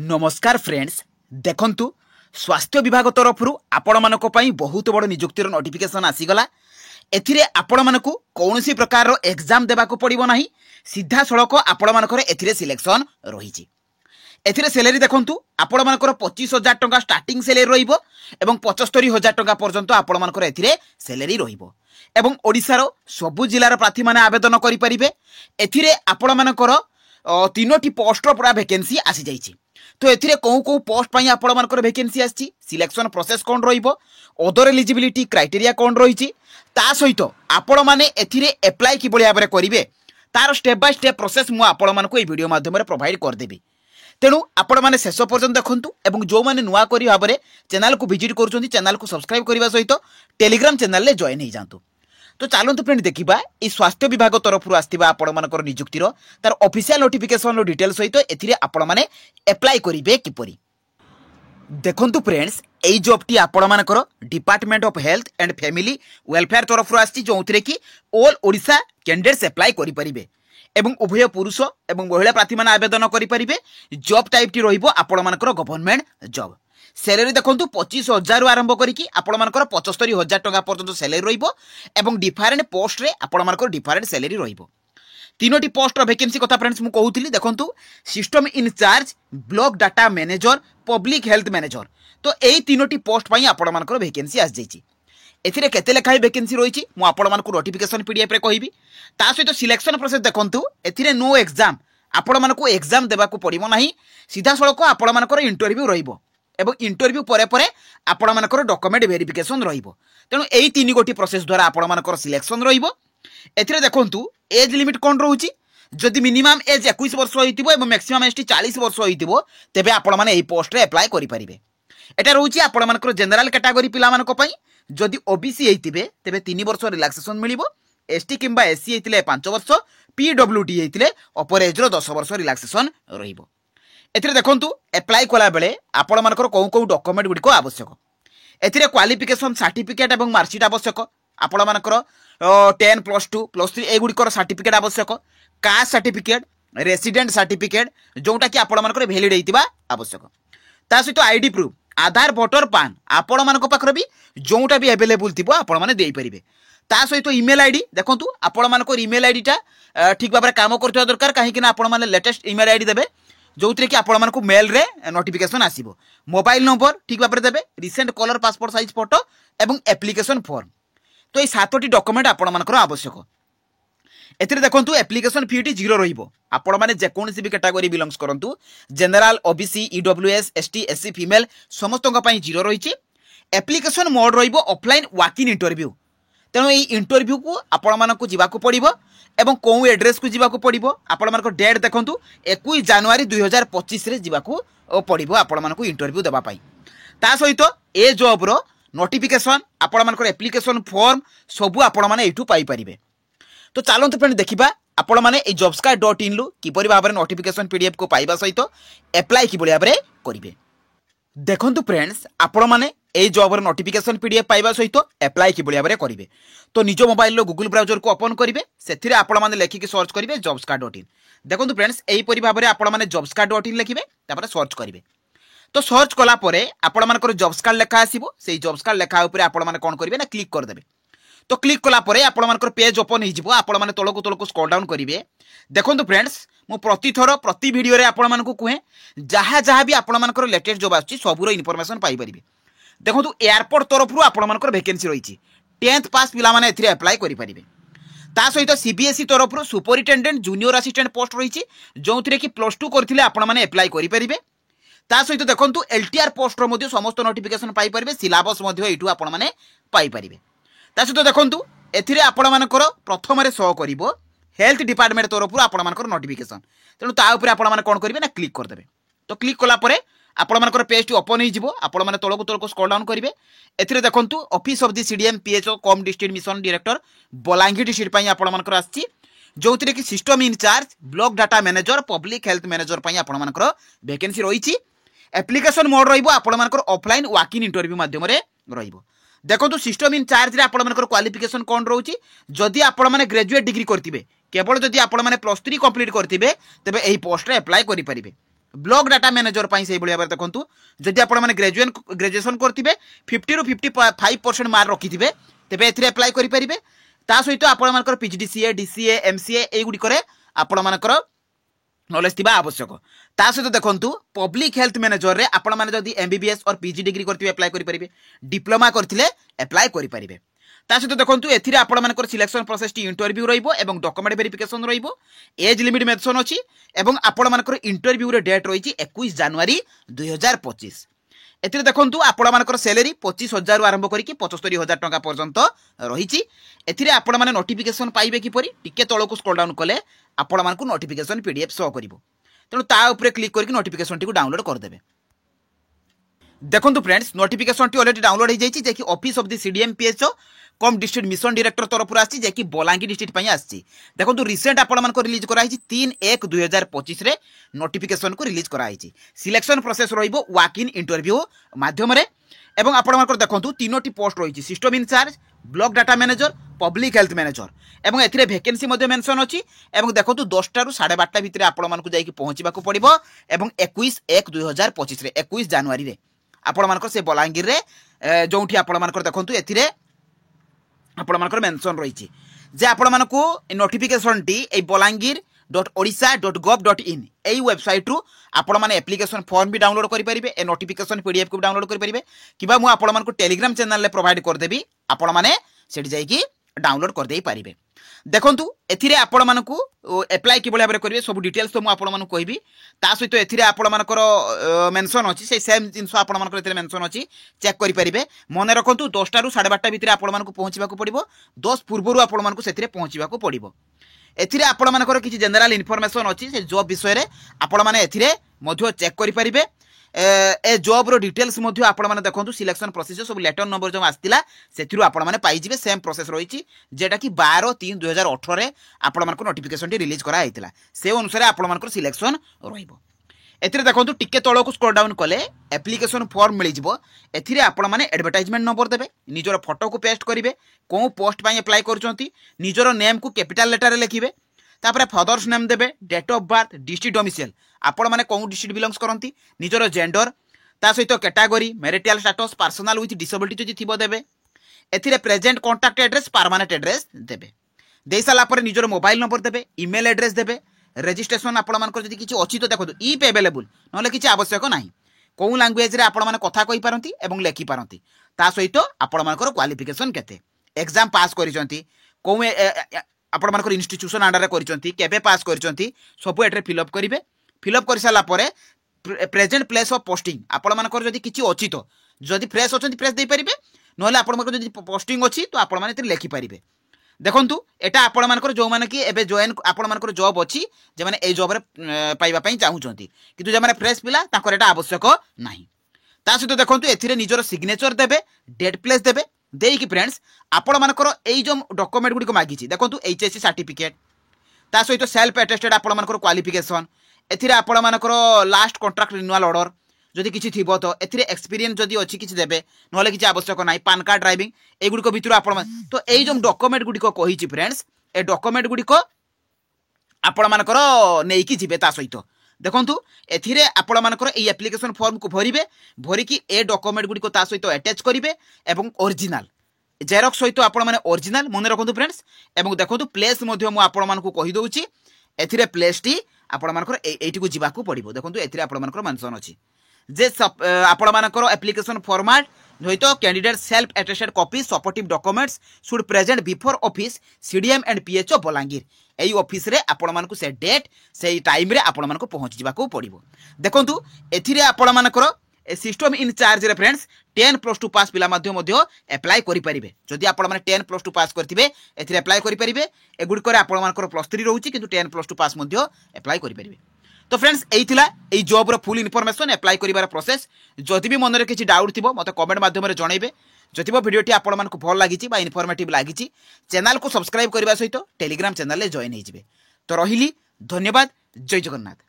नमस्कार फ्रेंड्स देखंतु स्वास्थ्य विभाग तरफ आपण मानक पई बहुत बड़ नियुक्तिर नोटिफिकेशन आसीगला। एथिरे आपण मानकु कौनसी प्रकार एग्जाम देबाको पड़िबो नाही, सीधा सड़क आपण मानकर एथिरे सिलेक्शन रहिछि। एथिरे सैलरी देखंतु आपण मानकर 25,000 टंका स्टार्टिंग सैलरी रहिबो एवं 75,000 टंका पर्यंत आपण मानकर एथिरे सैलरी रहिबो एवं ओडिसा रो सबु जिल्लार प्रार्थी माने आवेदन करि परिबे। एथिरे आपण मानकर तीनोटी पोस्ट पूरा वैकेंसी आसी जाइछि। तो एथिरे कौ पोस्ट पई आपण मानकर वैकेंसी आछि, सिलेक्शन प्रोसेस कोन रहिबो, अदर एलिजिबिलिटी क्राइटेरिया कोन रहिछि, ता सहित आपण माने एथिरे अप्लाई कि बलिया बरे करिवे तार स्टेप बाय स्टेप प्रोसेस मु आपण मानकु ए वीडियो माध्यम रे प्रोवाइड कर देबी। तेणु आपण माने शेष पर्यंत देखंतु एवं जो माने नुआ करी भाबरे चैनल को विजिट करूछंती चैनल को सब्सक्राइब करबा सहित टेलीग्राम चैनल ले जॉइन हो जांतु। तो चलतु फ्रेंड देखा ये स्वास्थ्य विभाग तरफ आसवा आपण मानकर नियुक्तिर तार ऑफिशियल नोटिफिकेशन डिटेल सहित एथिरे आपण माने अप्लाई करिवे किपरि। देखंतु फ्रेंड्स एई जॉब टी आपण मानकर department of health and family welfare तरफ आसी जोंथिरे कि ऑल ओडिशा कैंडिडेट्स अप्लाई करि परिबे एवं उभय पुरुष एवं महिला प्रार्थी माने आवेदन करि परिबे। जॉब टाइप टी रहिबो आपण मानकर गवर्नमेंट जॉब। सैलरी देखंतु 25,000 आरंभ करिकी आपण मानकर 75,000 टंका पर्यंत सैलरी रहिबो एवं डिफरेंट पोस्ट रे आपण मानकर डिफरेंट सैलरी रहिबो। तीनोटी पोस्ट वैकेंसी कथा फ्रेंड्स मु कहूतिली देखंतु system in charge, block data manager, public health manager. तो एई तीनोटी पोस्ट पई आपण मानकर वैकेंसी आस जाइछि। एथिरे केते लेखाई वैकेंसी रहिछि मु आपण मानकर नोटिफिकेशन पीडीएफ रे कहिबी। ता सहित सिलेक्शन प्रोसेस देखंतु एथिरे नो एग्जाम आपण मानकर एग्जाम देबाकू पड़िबो नाही, सीधा सळक आपण मानकर इंटरव्यू रहिबो एवं इंटरव्यू परे परे आपण मानकर डॉक्यूमेंट वेरिफिकेशन रहिबो। तेणु एई तीन गोटी प्रोसेस द्वारा आपण मानकर सिलेक्शन रहिबो। एथिरे देखंतु एज लिमिट कोन रहउची, जदि मिनिमम एज 21 वर्ष होइतिबो एवं मैक्सिमम एज 40 वर्ष होइतिबो तेबे आपण माने एई पोस्ट रे अप्लाई करि परिबे। एटा रहउची आपण मानकर जनरल कैटेगरी पिला मानक पई। जदि ओबीसी हेतिबे तेबे 3 वर्ष रिलैक्सेशन मिलिबो, एसटी किंबा एससी हेतिले 5 वर्ष, पीडब्ल्यूडी हेतिले अपर एज रो 10 वर्ष रिलैक्सेशन रहिबो। एथिरे देखंतु अप्लाई कला बेले आपण मानकर कौ डॉक्यूमेंट गुडी को आवश्यक। एथिरे क्वालिफिकेशन सर्टिफिकेट एवं मार्कशीट आवश्यक। आपण मानकर 10 +2 +3 ए गुडी को सर्टिफिकेट आवश्यक। कास्ट सर्टिफिकेट, रेसिडेंट सर्टिफिकेट जोटा कि आपण मानकर वैलिड हेतिबा आवश्यक। ता सहित आईडी प्रूफ, आधार, वोटर, पान आपण मानक पाखर भी जोटा भी अवेलेबल थिबो आपण माने देई परिबे। ता सहित ईमेल आईडी देखंतु आपण मानकर ईमेल आईडी टा ठीक भाबरे काम करथिबा दरकार, काहे कि ना आपण माने लेटेस्ट ईमेल आईडी देबे जो कि आपण मानक मेल रे नोटिफिकेशन आसीबो। मोबाइल नंबर ठीक भाबरे देबे, recent colour passport size photo एवं एप्लिकेशन फॉर्म। तो ये 7टी डॉक्यूमेंट आपण मानकर आवश्यक। एथिरे देखंतु एप्लिकेशन फी टी 0 रहिबो। आपण माने जे कोनसी भी कैटेगरी बिलोंग्स करंतु, general, OBC, EWS, ST, SC, female समस्तक पई 0 रहिछि। एप्लिकेशन मोड रहिबो ऑफलाइन वॉक इन इंटरव्यू। तेणु ये इंटरव्यू को आपण मानक जिबाकू पड़िबो एवं कौ एड्रेस को जिबाकू पड़िबो। आपण मानक डेट देखंतु 21 जनवरी 2025 रे जिबाकू पड़िबो आपण मानक इंटरव्यू देबा पई। ता सहित ए जॉब रो नोटिफिकेशन, आपण मानक एप्लिकेशन फॉर्म सबु आपण माने एठू पाई परिबे। तो चलंतु फ्रेंड देखिबा आपण माने ए jobsky.in लु किपरि भाबरे नोटिफिकेशन पीडीएफ को पाइबा सहित अप्लाई कि बलिया भाबरे करिवे। देखंतु फ्रेंड्स आपण माने ए जॉब रो नोटिफिकेशन पीडीएफ पाइबा सहित अप्लाई कि बलिया भाबरे करिवे। तो निज मोबाइल रो गूगल ब्राउजर को ओपन करिवे, सेथिरे आपण माने लेखि कि सर्च करिवे jobsky.in। देखंतु फ्रेंड्स एई परि भाबरे आपण माने jobsky.in लिखिवे, तापर सर्च करिवे। तो सर्च कला परे आपण मानकर जॉब्स कार्ड लेखा आसीबो। सेई जॉब्स कार्ड लेखा ऊपर आपण माने कोन करिवे ना क्लिक कर देबे। तो क्लिक कला परे आपण मानकर पेज ओपन हि जिवो। आपण माने तळको स्क्रॉल डाउन करिवे। देखंतु फ्रेंड्स मु प्रति थरो प्रति वीडियो रे आपण मानकु कुहे जहा भी आपण मानकर लेटेस्ट जॉब आछि सबुरो इन्फॉर्मेशन पाई परिबे। देखंतु एयरपोर्ट तरफ आपण मानकर वैकेंसी रहिछि। 10th पास पिला माने एथिरे अप्लाई करि परिबे। ता सहित सीबीएसई तरफ सुपरिटेंडेंट जूनियर असिस्टेंट पोस्ट रहिछि जोंथिरे कि +2 करथिले आपण माने अप्लाई करि परिबे। ता सहित देखंतु एलटीआर पोस्ट रो मध्ये समस्त नोटिफिकेशन पाई परिबे। सिलेबस मध्ये एटू आपण माने पाई परिबे। ता सहित देखंतु एथिरे आपण मानकर प्रथम रे शो करिवो हेल्थ डिपार्टमेंट तरफ आपण मानकर नोटिफिकेशन। तेनु ता ऊपर आपण माने कोन करिवे ना क्लिक कर देबे। तो क्लिक कला परे आपण मानकर पेज टी ओपन हि जिवो। आपण माने तळको स्क्रॉल डाउन करिवे। एथिरे देखंतु office of the CDM PHO cum district mission director Balangir district पई आपण मानकर आछि, जोथिरे कि system in charge, block data manager, public health manager पई आपण मानकर वैकेंसी रहिछि। एप्लिकेशन मोड रहिबो आपण मानकर ऑफलाइन वॉक इन इंटरव्यू माध्यम रे रहिबो। देखंतु सिस्टम इंचार्ज रे आपण मानकर क्वालिफिकेशन कोन रहउछि, जदि आपण माने ग्रेजुएट डिग्री करथिबे, केवल जदि आपण माने +3 कंप्लीट करथिबे तेबे एही पोस्ट रे अप्लाई करि परिबे। ब्लॉक डाटा मैनेजर से भाव में देखो जदि आपने ग्रेजुएशन करेंगे 50 ରୁ 55% मार्क रखि थे तेरे एप्लाई करेंगे ता सहित आपर पीजीडीसीए डीसीए एमसीए युड़े आपण मानकर नॉलेज थी आवश्यक ता सहित देखो पब्लिक हेल्थ मैनेजर रे आपण माने जदि एमबीबीएस और पीजी डिग्री करथिबे अप्लाई करि परिबे डिप्लोमा करथिले अप्लाई करि परिबे ता सहित देखो एथिरे आपण मानकर सिलेक्शन प्रोसेस टी इंटरव्यू रहिबो एवं डॉक्यूमेंट वेरिफिकेशन रहिबो एज लिमिट मेंशन अछि एवं आपण मानकर इंटरव्यू रे डेट रहिछि 21 जनवरी 2025 एथिरे देखंतु आपण मानकर सैलरी 25,000 आरंभ करिकि 75,000 टंका पर्यंत रहिछि एथिरे आपण माने नोटिफिकेशन पाइबे कि परि टिके तळको स्क्रॉल डाउन कले आपण मानकु नोटिफिकेशन पीडीएफ शो करिवो तेणु ता ऊपर क्लिक करके नोटिफिकेशन टी डाउनलोड कर देबे देखंतु friends notification T already download हो जाइछि जे कि office of the CDM PHO cum district mission director तरफ आछि जे कि बलांगीर डिस्ट्रिक्ट पई आछि देखंतु रिसेंट आपण मानको रिलीज करा हिछि 3/1/2025 रे नोटिफिकेशन को रिलीज करा हिछि सिलेक्शन प्रोसेस रहिबो वॉक इन इंटरव्यू माध्यम रे एवं आपण मानको देखंतु तीनोटी पोस्ट रहिछि system in charge block data manager public health manager एवं एथिरे वैकेंसी मध्ये मेंशन अछि एवं देखंतु 10टा ରୁ 12:30 भितरे आपण मानको जाई कि पहुंचीबाको पड़िबो एवं 21/1/2025 रे 21 जनवरी रे आपण मानको से बलांगीर रे जोंठी आपण मानको देखंतु एथिरे आपण मानकर मेंशन रही जे आपण मानकु नोटिफिकेशन टी ए bolangir.odisha.gov.in एई वेबसाइट रु आपण माने एप्लिकेशन फॉर्म भी डाउनलोड करि परिबे ए नोटिफिकेशन पीडीएफ को डाउनलोड करि परिबे किबा मु आपण मानकु टेलीग्राम चैनल ले प्रोवाइड कर देबी आपण माने सेठी जाई कि डाउनलोड कर देई परिबे देखंतु एथिरे आपण मानकु अप्लाई कि बळे करिवे सब डिटेल्स तो मु आपण मानकु कहबी ता सहित एथिरे आपण मानकर मेंशन अछि से सेम जिंस आपण मानकर एथिरे मेंशन अछि चेक करि परिबे मने रखंतु 10टा ରୁ 12:30 भितरे आपण मानकु पहुंचीबाको पड़िबो 10 पूर्वरु आपण मानकु सेथिरे पहुंचीबाको पड़िबो एथिरे आपण मानकर किछि जनरल इन्फॉर्मेशन अछि से जॉब विषय रे आपण माने एथिरे मध्य चेक करि परिबे ए जॉब रो डिटेल्स मध्य आपण माने देखंतु सिलेक्शन प्रोसेस सब लेटर नंबर जो आस्तिला सेथिरु आपण माने पाई जिवे सेम प्रोसेस रहिछि जेटा कि 12/3/2018 रे आपण मानको नोटिफिकेशन टी रिलीज करा आइतिला से अनुसार आपण मानको सिलेक्शन रहिबो एथिरे देखंतु टिके तळको स्क्रॉल डाउन कले एप्लिकेशन फॉर्म मिलि जिवो एथिरे आपण माने एडवर्टाइजमेंट नंबर देबे निजरो फोटो को पेस्ट करिवे को पोस्ट पई अप्लाई करचंती निजरो नेम को कैपिटल लेटर रे लिखिबे तापरे फादर्स नेम देबे date of birth district domicile आपण माने कोन डिस्ट्रिक्ट बिलोंग्स करंती निजरो जेंडर ता सहित category marital status personal with disability जदि थिबो देबे एथिरे present contact address permanent address देबे देई साला पर निजरो मोबाइल नंबर देबे ईमेल एड्रेस देबे रजिस्ट्रेशन आपण मानकर जदि किछि अछि तो देखो ई पे अवेलेबल नले किछि आवश्यक नाही को लैंग्वेज रे आपण माने कथा कहि पारंती एवं लेखि पारंती ता सहित आपण मानकर क्वालिफिकेशन केते एग्जाम पास करिसंती को आपण मानकर इंस्टीट्यूशन अंडर रे करिसंती केबे पास करिसंती सब एट्रे फिलअप करिवे फिलअप कर साला परे प्रेजेंट प्लेस ऑफ पोस्टिंग आपण मानकर जदि किछि अछि तो जदि फ्रेश अछंती फ्रेश देई परिबे नले आपण मानकर जदि पोस्टिंग अछि तो आपण माने एते लेखि परिबे देखंतु एटा आपण मानकर जो माने कि एबे जॉइन आपण मानकर जॉब अछि जे माने ए जॉब रे पाइबा पई चाहूचंती किंतु जे माने फ्रेश पिला ताकर एटा आवश्यक नाही ता सहित देखंतु एथिरे निजरो सिग्नेचर देबे डेट प्लेस देबे देई कि फ्रेंड्स आपण मानकर एई जो डॉक्यूमेंट गुडी को मागी छी देखंतु एचएससी सर्टिफिकेट ता सहित सेल्फ अटेस्टेड आपण मानकर क्वालिफिकेशन एथिरे आपण मानकर लास्ट कॉन्ट्रैक्ट रिन्यूअल ऑर्डर जदि किछि थिबो तो एथिरे एक्सपीरियंस जदि अछि किछि देबे नले किछि आवश्यक नाही पान कार्ड ड्राइविंग ए गुडी को भितरु आपण तो एई जो डॉक्यूमेंट गुडी को कहि छी फ्रेंड्स ए डॉक्यूमेंट गुडी को आपण मानकर नेई कि जिबे ता सहित देखंतु एथिरे आपण मानकर एई एप्लिकेशन फॉर्म को भरिबे भरि कि ए डॉक्यूमेंट गुडी को ता सहित अटैच करिवे एवं ओरिजिनल जेरॉक्स सहित आपण माने ओरिजिनल मने रखंतु फ्रेंड्स एवं देखंतु प्लेस मध्ये मु आपण मानकु कहि दउची एथिरे प्लेस टी आपण मानकर एठी को जिबाकू पड़िबो देखंतु एथिरे आपण मानकर मेंशन अछि जे आपण मानकर एप्लिकेशन फॉर्मेट होइतो candidate self attested copy supportive documents should present before office CDM and PHO Balangir AE office रे आपण मानकु से डेट से टाइम रे आपण मानकु पहुंच जिबाकू पड़िबो देखंतु एथिरे आपण मानकर सिस्टम इन चार्ज रे फ्रेंड्स 10+2 पास पिला मध्य अप्लाई करि परिबे जदि आपण माने 10+2 पास करथिबे एथिरे अप्लाई करि परिबे एगुडी करे आपण मानकर +3 रहउची किंतु 10+2 पास मध्य अप्लाई करि परिबे तो फ्रेंड्स एई थिला एई जॉब रो फुल इन्फॉर्मेशन अप्लाई करिवार प्रोसेस जदि भी मनरे किछि डाउट थिबो मते कमेंट माध्यम रे जणाइबे जदि वो वीडियोटी आपण मानकु भल लागिछि बा इन्फॉर्मेटिव लागिछि चैनल को सब्सक्राइब करबा सहित टेलीग्राम चैनल ले जॉइन हे जिवे तो रहिली धन्यवाद जय जगन्नाथ।